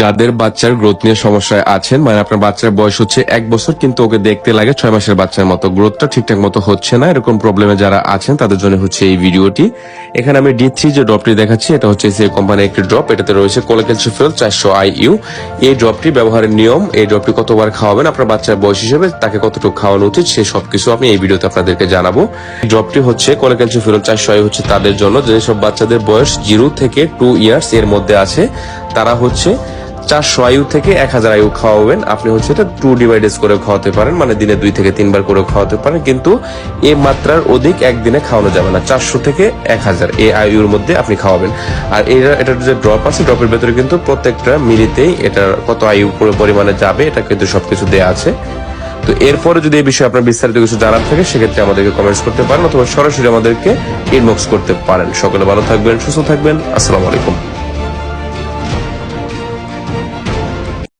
যাদের বাচ্চার গ্রোথ নিয়ে সমস্যায় আছেন, মানে আপনার বাচ্চার বয়স হচ্ছে 1 বছর কিন্তু ওকে দেখতে লাগে 6 মাসের বাচ্চার মতো, গ্রোথটা ঠিকঠাক মতো হচ্ছে না, এরকম প্রবলেমে যারা আছেন তাদের জন্য হচ্ছে এই ভিডিওটি। এখানে আমি D3 যে ড্রপটি দেখাচ্ছি এটা হচ্ছে সেই কোম্পানির একটি ড্রপ। এটাতে রয়েছে কোলেক্যালসিফেরল 400 IU। এই ড্রপটি ব্যবহারের নিয়ম, এই ড্রপটি কতবার খাওয়াবেন, আপনার বাচ্চার বয়স হিসেবে তাকে কতটুকু খাওয়ানো উচিত, সে সবকিছু আমি এই ভিডিওতে আপনাদেরকে জানাবো। এই ড্রপটি হচ্ছে কোলেক্যালসিফেরল 400 IU হচ্ছে তাদের জন্য যেসব বাচ্চাদের বয়স 0 থেকে 2 ইয়ার্স এর মধ্যে আছে, তারা হচ্ছে 400 IU থেকে 1000 IU খাওয়াবেন। আপনি হচ্ছে এটা 2 ডিভাইডেস করে খাওয়াতে পারেন, মানে দিনে 2 থেকে 3 বার করে খাওয়াতে পারেন, কিন্তু এই মাত্রার অধিক একদিনে খাওয়ানো যাবে না। 400 থেকে 1000 এই আয়ুর মধ্যে আপনি খাওয়াবেন। আর এটার যে ড্রপ আছে, ড্রপের ভেতরে কিন্তু প্রত্যেকটা মিলিতেই এটার কত আয়ু পরিমাণে যাবে এটা কিন্তু সবকিছু দেয়া আছে। তো এরপরে যদি এই বিষয়ে আপনার বিস্তারিত কিছু জানার থাকে সেক্ষেত্রে আমাদেরকে কমেন্টস করতে পারেন অথবা সরাসরি আমাদেরকে ইনবক্স করতে পারেন। সকলে ভালো থাকবেন, সুস্থ থাকবেন। আসসালামু আলাইকুম।